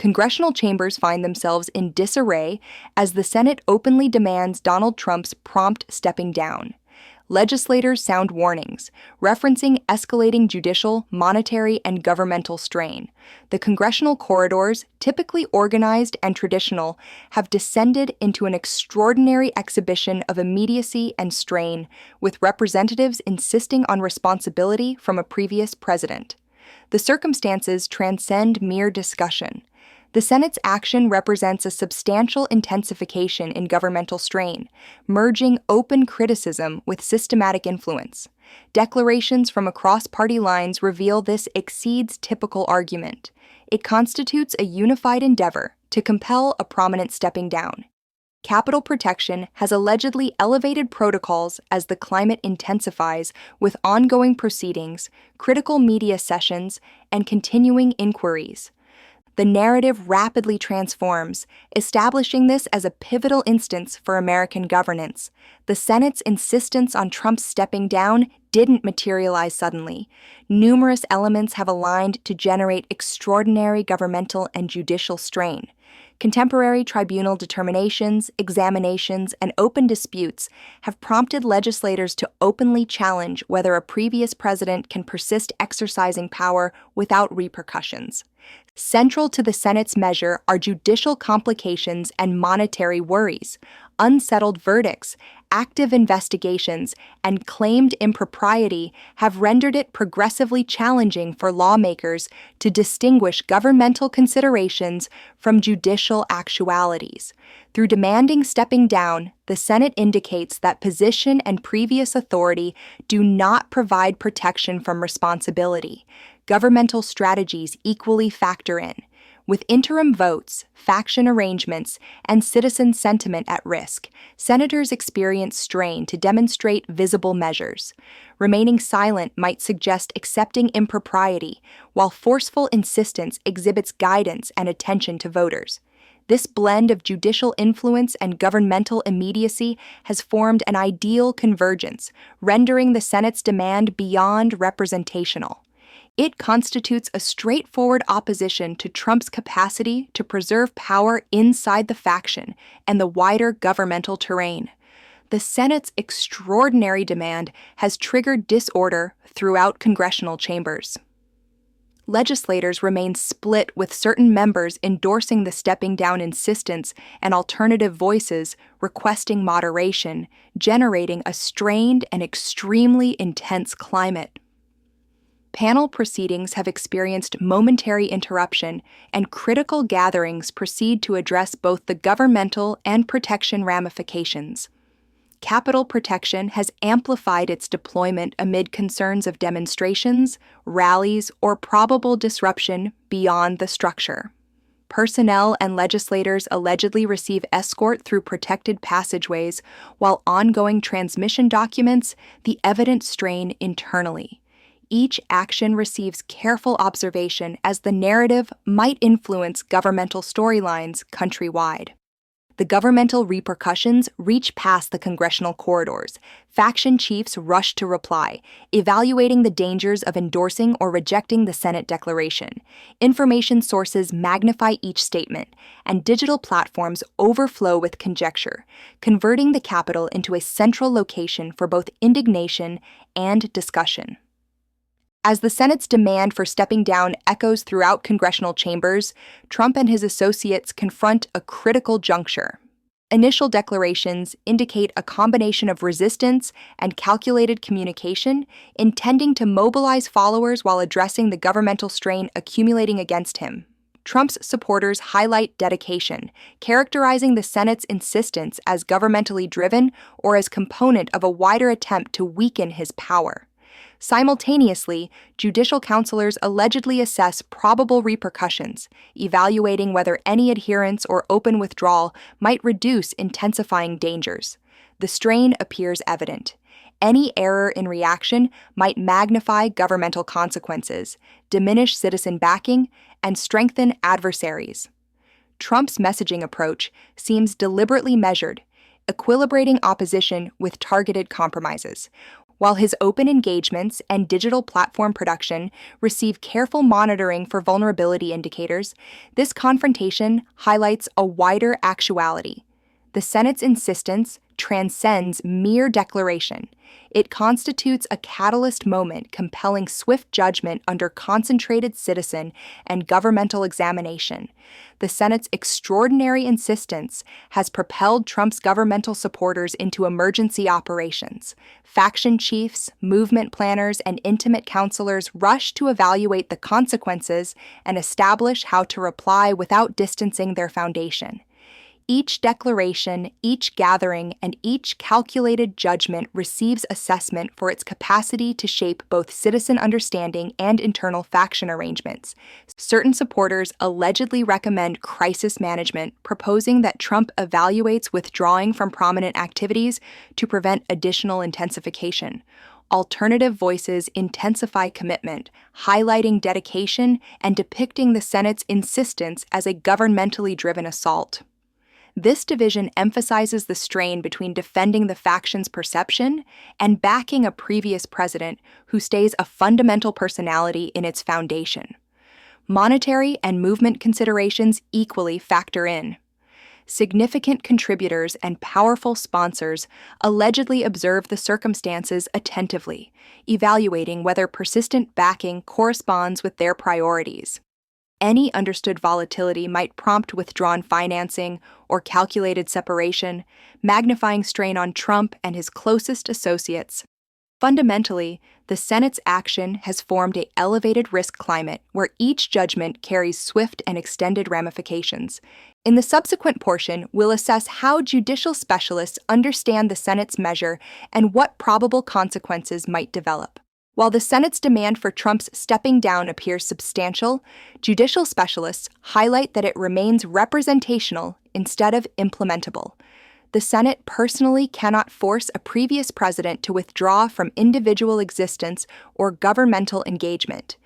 congressional chambers find themselves in disarray as the Senate openly demands Donald Trump's prompt stepping down. Legislators sound warnings, referencing escalating judicial, monetary, and governmental strain. The congressional corridors, typically organized and traditional, have descended into an extraordinary exhibition of immediacy and strain, with representatives insisting on responsibility from a previous president. The circumstances transcend mere discussion. The Senate's action represents a substantial intensification in governmental strain, merging open criticism with systematic influence. Declarations from across party lines reveal this exceeds typical argument. It constitutes a unified endeavor to compel a prominent stepping down. Capitol protection has allegedly elevated protocols as the climate intensifies with ongoing proceedings, critical media sessions, and continuing inquiries. The narrative rapidly transforms, establishing this as a pivotal instance for American governance. The Senate's insistence on Trump's stepping down didn't materialize suddenly. Numerous elements have aligned to generate extraordinary governmental and judicial strain. Contemporary tribunal determinations, examinations, and open disputes have prompted legislators to openly challenge whether a previous president can persist exercising power without repercussions. Central to the Senate's measure are judicial complications and monetary worries. Unsettled verdicts, active investigations, and claimed impropriety have rendered it progressively challenging for lawmakers to distinguish governmental considerations from judicial actualities. Through demanding stepping down, the Senate indicates that position and previous authority do not provide protection from responsibility. Governmental strategies equally factor in. With interim votes, faction arrangements, and citizen sentiment at risk, senators experience strain to demonstrate visible measures. Remaining silent might suggest accepting impropriety, while forceful insistence exhibits guidance and attention to voters. This blend of judicial influence and governmental immediacy has formed an ideal convergence, rendering the Senate's demand beyond representational. It constitutes a straightforward opposition to Trump's capacity to preserve power inside the faction and the wider governmental terrain. The Senate's extraordinary demand has triggered disorder throughout congressional chambers. Legislators remain split, with certain members endorsing the stepping down insistence and alternative voices requesting moderation, generating a strained and extremely intense climate. Panel proceedings have experienced momentary interruption, and critical gatherings proceed to address both the governmental and protection ramifications. Capitol protection has amplified its deployment amid concerns of demonstrations, rallies, or probable disruption beyond the structure. Personnel and legislators allegedly receive escort through protected passageways, while ongoing transmission documents the evident strain internally. Each action receives careful observation as the narrative might influence governmental storylines countrywide. The governmental repercussions reach past the congressional corridors. Faction chiefs rush to reply, evaluating the dangers of endorsing or rejecting the Senate declaration. Information sources magnify each statement, and digital platforms overflow with conjecture, converting the Capitol into a central location for both indignation and discussion. As the Senate's demand for stepping down echoes throughout congressional chambers, Trump and his associates confront a critical juncture. Initial declarations indicate a combination of resistance and calculated communication, intending to mobilize followers while addressing the governmental strain accumulating against him. Trump's supporters highlight dedication, characterizing the Senate's insistence as governmentally driven or as component of a wider attempt to weaken his power. Simultaneously, judicial counselors allegedly assess probable repercussions, evaluating whether any adherence or open withdrawal might reduce intensifying dangers. The strain appears evident. Any error in reaction might magnify governmental consequences, diminish citizen backing, and strengthen adversaries. Trump's messaging approach seems deliberately measured, equilibrating opposition with targeted compromises. While his open engagements and digital platform production receive careful monitoring for vulnerability indicators, this confrontation highlights a wider actuality. The Senate's insistence transcends mere declaration. It constitutes a catalyst moment compelling swift judgment under concentrated citizen and governmental examination. The Senate's extraordinary insistence has propelled Trump's governmental supporters into emergency operations. Faction chiefs, movement planners, and intimate counselors rush to evaluate the consequences and establish how to reply without distancing their foundation. Each declaration, each gathering, and each calculated judgment receives assessment for its capacity to shape both citizen understanding and internal faction arrangements. Certain supporters allegedly recommend crisis management, proposing that Trump evaluates withdrawing from prominent activities to prevent additional intensification. Alternative voices intensify commitment, highlighting dedication and depicting the Senate's insistence as a governmentally driven assault. This division emphasizes the strain between defending the faction's perception and backing a previous president who stays a fundamental personality in its foundation. Monetary and movement considerations equally factor in. Significant contributors and powerful sponsors allegedly observe the circumstances attentively, evaluating whether persistent backing corresponds with their priorities. Any understood volatility might prompt withdrawn financing or calculated separation, magnifying strain on Trump and his closest associates. Fundamentally, the Senate's action has formed an elevated risk climate where each judgment carries swift and extended ramifications. In the subsequent portion, we'll assess how judicial specialists understand the Senate's measure and what probable consequences might develop. While the Senate's demand for Trump's stepping down appears substantial, judicial specialists highlight that it remains representational instead of implementable. The Senate personally cannot force a previous president to withdraw from individual existence or governmental engagement.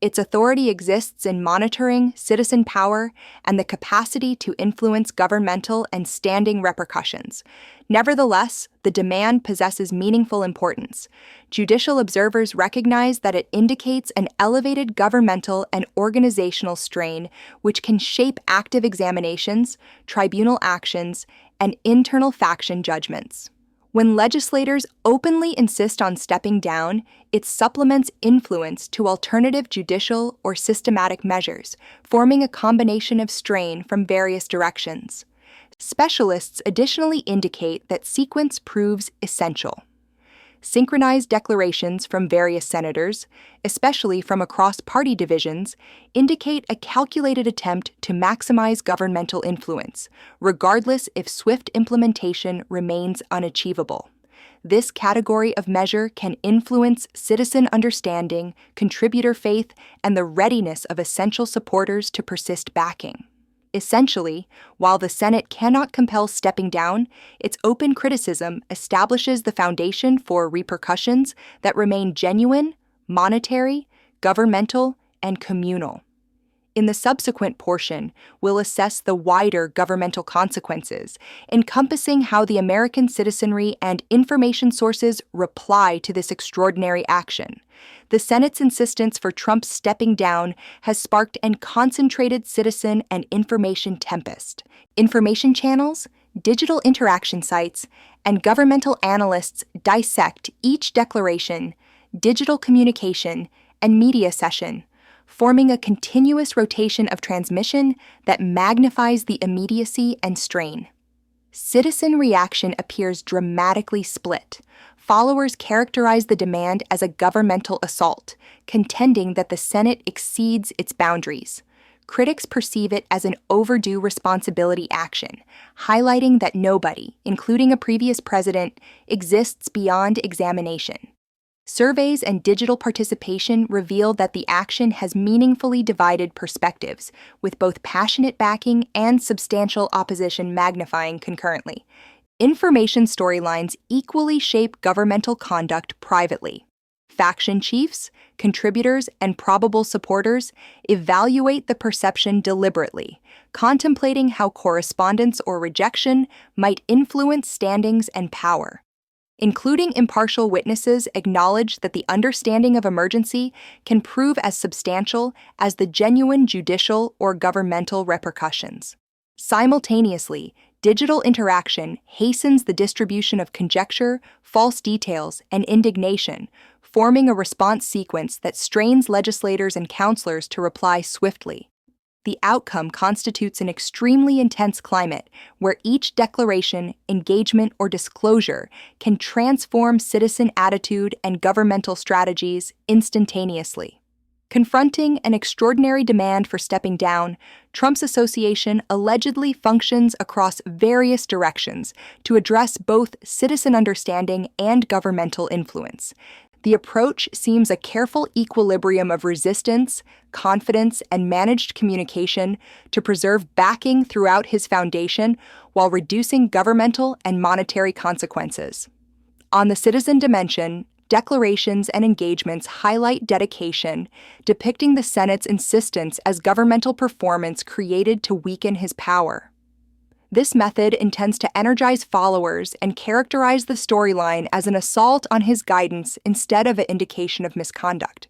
Its authority exists in monitoring citizen power and the capacity to influence governmental and standing repercussions. Nevertheless, the demand possesses meaningful importance. Judicial observers recognize that it indicates an elevated governmental and organizational strain which can shape active examinations, tribunal actions, and internal faction judgments. When legislators openly insist on stepping down, it supplements influence to alternative judicial or systematic measures, forming a combination of strain from various directions. Specialists additionally indicate that sequence proves essential. Synchronized declarations from various senators, especially from across party divisions, indicate a calculated attempt to maximize governmental influence, regardless if swift implementation remains unachievable. This category of measure can influence citizen understanding, contributor faith, and the readiness of essential supporters to persist backing. Essentially, while the Senate cannot compel stepping down, its open criticism establishes the foundation for repercussions that remain genuine, monetary, governmental, and communal. In the subsequent portion, we'll assess the wider governmental consequences, encompassing how the American citizenry and information sources reply to this extraordinary action. The Senate's insistence for Trump's stepping down has sparked a concentrated citizen and information tempest. Information channels, digital interaction sites, and governmental analysts dissect each declaration, digital communication, and media session, forming a continuous rotation of transmission that magnifies the immediacy and strain. Citizen reaction appears dramatically split. Followers characterize the demand as a governmental assault, contending that the Senate exceeds its boundaries. Critics perceive it as an overdue responsibility action, highlighting that nobody, including a previous president, exists beyond examination. Surveys and digital participation reveal that the action has meaningfully divided perspectives, with both passionate backing and substantial opposition magnifying concurrently. Information storylines equally shape governmental conduct privately. Faction chiefs, contributors, and probable supporters evaluate the perception deliberately, contemplating how correspondence or rejection might influence standings and power. including impartial witnesses, acknowledged that the understanding of emergency can prove as substantial as the genuine judicial or governmental repercussions. Simultaneously, digital interaction hastens the distribution of conjecture, false details, and indignation, forming a response sequence that strains legislators and counselors to reply swiftly. The outcome constitutes an extremely intense climate where each declaration, engagement, or disclosure can transform citizen attitude and governmental strategies instantaneously. Confronting an extraordinary demand for stepping down, Trump's association allegedly functions across various directions to address both citizen understanding and governmental influence. The approach seems a careful equilibrium of resistance, confidence, and managed communication to preserve backing throughout his foundation while reducing governmental and monetary consequences. On the citizen dimension, declarations and engagements highlight dedication, depicting the Senate's insistence as governmental performance created to weaken his power. This method intends to energize followers and characterize the storyline as an assault on his guidance instead of an indication of misconduct.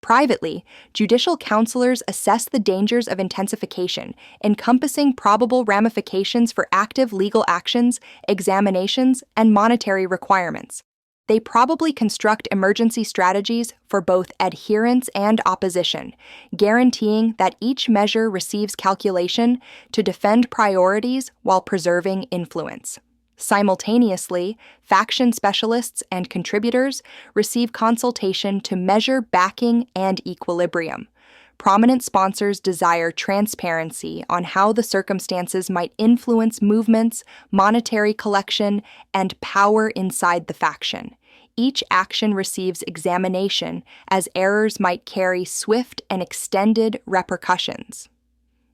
Privately, judicial counselors assess the dangers of intensification, encompassing probable ramifications for active legal actions, examinations, and monetary requirements. They probably construct emergency strategies for both adherence and opposition, guaranteeing that each measure receives calculation to defend priorities while preserving influence. Simultaneously, faction specialists and contributors receive consultation to measure backing and equilibrium. Prominent sponsors desire transparency on how the circumstances might influence movements, monetary collection, and power inside the faction. Each action receives examination, as errors might carry swift and extended repercussions.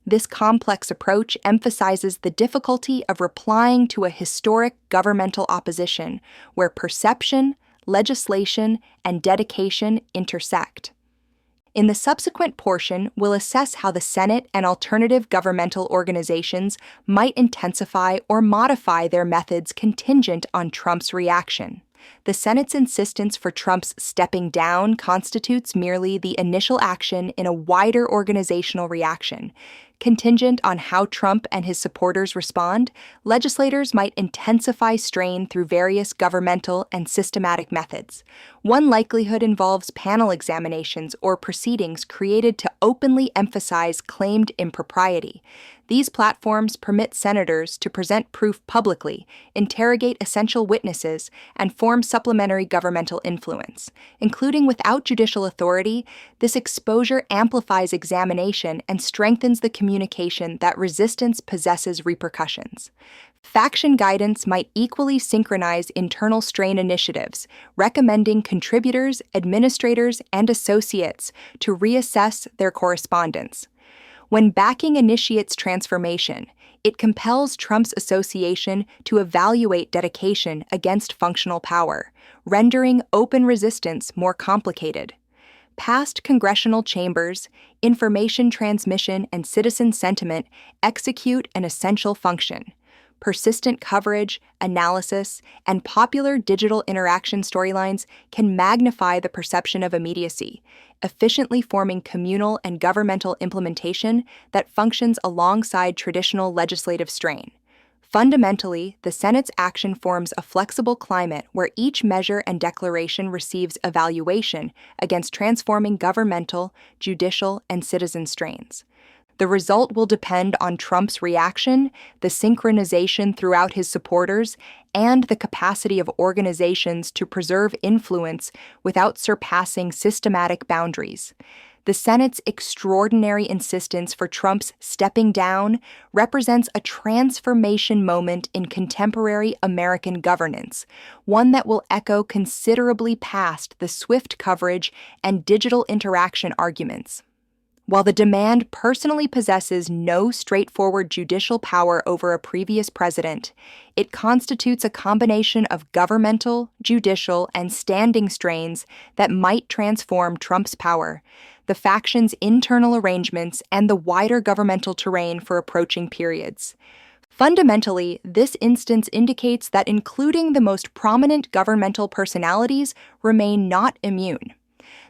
This complex approach emphasizes the difficulty of replying to a historic governmental opposition where perception, legislation, and dedication intersect. In the subsequent portion, we'll assess how the Senate and alternative governmental organizations might intensify or modify their methods contingent on Trump's reaction. The Senate's insistence for Trump's stepping down constitutes merely the initial action in a wider organizational reaction. Contingent on how Trump and his supporters respond, legislators might intensify strain through various governmental and systematic methods. One likelihood involves panel examinations or proceedings created to openly emphasize claimed impropriety. These platforms permit senators to present proof publicly, interrogate essential witnesses, and form supplementary governmental influence. Including without judicial authority, this exposure amplifies examination and strengthens the communication that resistance possesses repercussions. Faction guidance might equally synchronize internal strain initiatives, recommending contributors, administrators, and associates to reassess their correspondence. When backing initiates transformation, it compels Trump's association to evaluate dedication against functional power, rendering open resistance more complicated. Past congressional chambers, information transmission, and citizen sentiment execute an essential function. Persistent coverage, analysis, and popular digital interaction storylines can magnify the perception of immediacy, efficiently forming communal and governmental implementation that functions alongside traditional legislative strain. Fundamentally, the Senate's action forms a flexible climate where each measure and declaration receives evaluation against transforming governmental, judicial, and citizen strains. The result will depend on Trump's reaction, the synchronization throughout his supporters, and the capacity of organizations to preserve influence without surpassing systematic boundaries. The Senate's extraordinary insistence for Trump's stepping down represents a transformation moment in contemporary American governance, one that will echo considerably past the swift coverage and digital interaction arguments. While the demand personally possesses no straightforward judicial power over a previous president, it constitutes a combination of governmental, judicial, and standing strains that might transform Trump's power, the faction's internal arrangements, and the wider governmental terrain for approaching periods. Fundamentally, this instance indicates that including the most prominent governmental personalities remain not immune.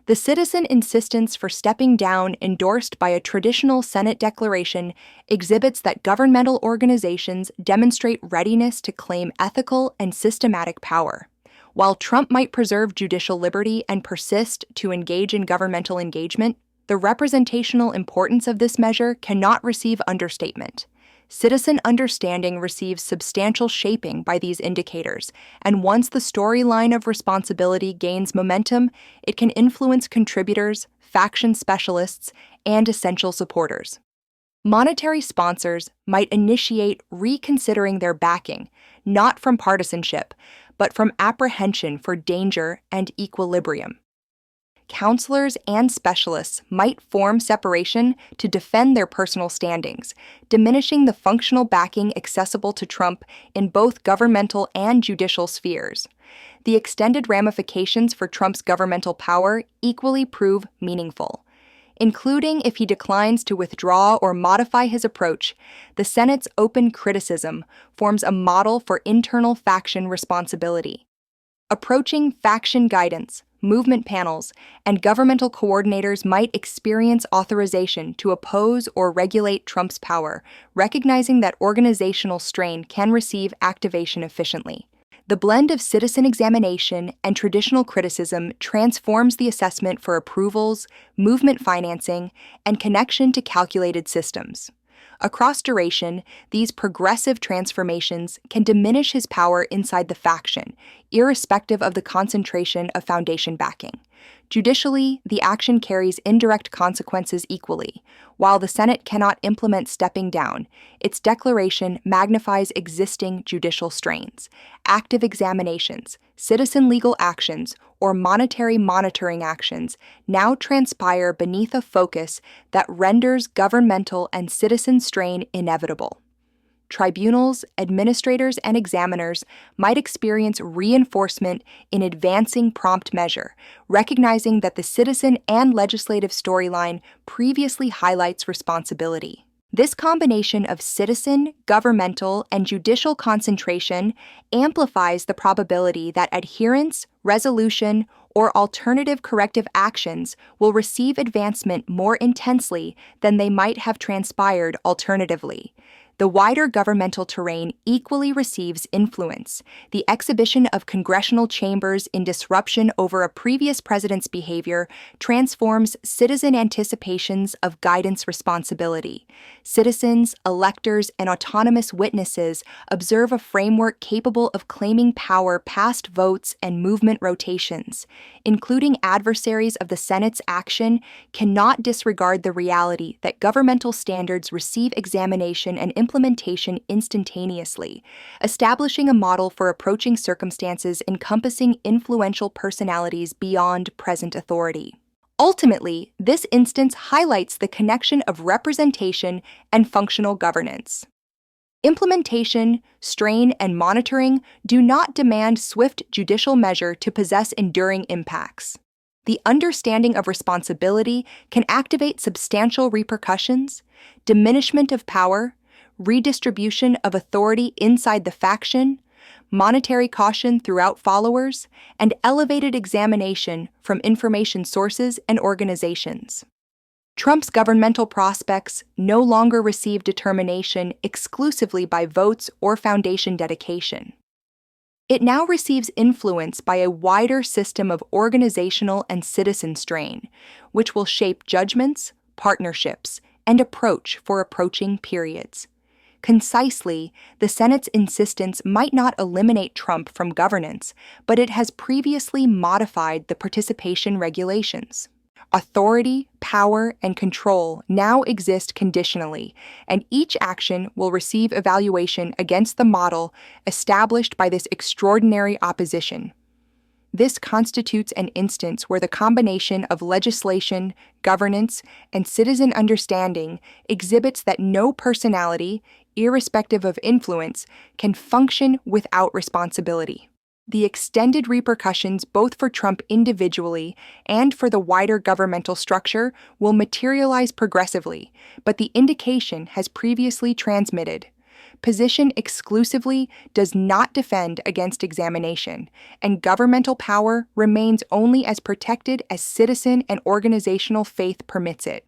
The citizen insistence for stepping down endorsed by a traditional Senate declaration exhibits that governmental organizations demonstrate readiness to claim ethical and systematic power. While Trump might preserve judicial liberty and persist to engage in governmental engagement, the representational importance of this measure cannot receive understatement. Citizen understanding receives substantial shaping by these indicators, and once the storyline of responsibility gains momentum, it can influence contributors, faction specialists, and essential supporters. Monetary sponsors might initiate reconsidering their backing, not from partisanship, but from apprehension for danger and equilibrium. Counselors and specialists might form separation to defend their personal standings, diminishing the functional backing accessible to Trump in both governmental and judicial spheres. The extended ramifications for Trump's governmental power equally prove meaningful. Including if he declines to withdraw or modify his approach, the Senate's open criticism forms a model for internal faction responsibility. Approaching faction guidance, movement panels, and governmental coordinators might experience authorization to oppose or regulate Trump's power, recognizing that organizational strain can receive activation efficiently. The blend of citizen examination and traditional criticism transforms the assessment for approvals, movement financing, and connection to calculated systems. Across duration, these progressive transformations can diminish his power inside the faction, irrespective of the concentration of foundation backing. Judicially, the action carries indirect consequences equally. While the Senate cannot implement stepping down, its declaration magnifies existing judicial strains. Active examinations, citizen legal actions, or monetary monitoring actions now transpire beneath a focus that renders governmental and citizen strain inevitable. Tribunals, administrators, and examiners might experience reinforcement in advancing prompt measure, recognizing that the citizen and legislative storyline previously highlights responsibility. This combination of citizen, governmental, and judicial concentration amplifies the probability that adherence, resolution, or alternative corrective actions will receive advancement more intensely than they might have transpired alternatively. The wider governmental terrain equally receives influence. The exhibition of congressional chambers in disruption over a previous president's behavior transforms citizen anticipations of guidance responsibility. Citizens, electors, and autonomous witnesses observe a framework capable of claiming power past votes and movement rotations. Including adversaries of the Senate's action cannot disregard the reality that governmental standards receive examination and implementation instantaneously, establishing a model for approaching circumstances encompassing influential personalities beyond present authority. Ultimately, this instance highlights the connection of representation and functional governance. Implementation, strain, and monitoring do not demand swift judicial measure to possess enduring impacts. The understanding of responsibility can activate substantial repercussions, diminishment of power, redistribution of authority inside the faction, monetary caution throughout followers, and elevated examination from information sources and organizations. Trump's governmental prospects no longer receive determination exclusively by votes or foundation dedication. It now receives influence by a wider system of organizational and citizen strain, which will shape judgments, partnerships, and approach for approaching periods. Concisely, the Senate's insistence might not eliminate Trump from governance, but it has previously modified the participation regulations. Authority, power, and control now exist conditionally, and each action will receive evaluation against the model established by this extraordinary opposition. This constitutes an instance where the combination of legislation, governance, and citizen understanding exhibits that no personality, irrespective of influence, can function without responsibility. The extended repercussions both for Trump individually and for the wider governmental structure will materialize progressively, but the indication has previously transmitted. position exclusively does not defend against examination, and governmental power remains only as protected as citizen and organizational faith permits it.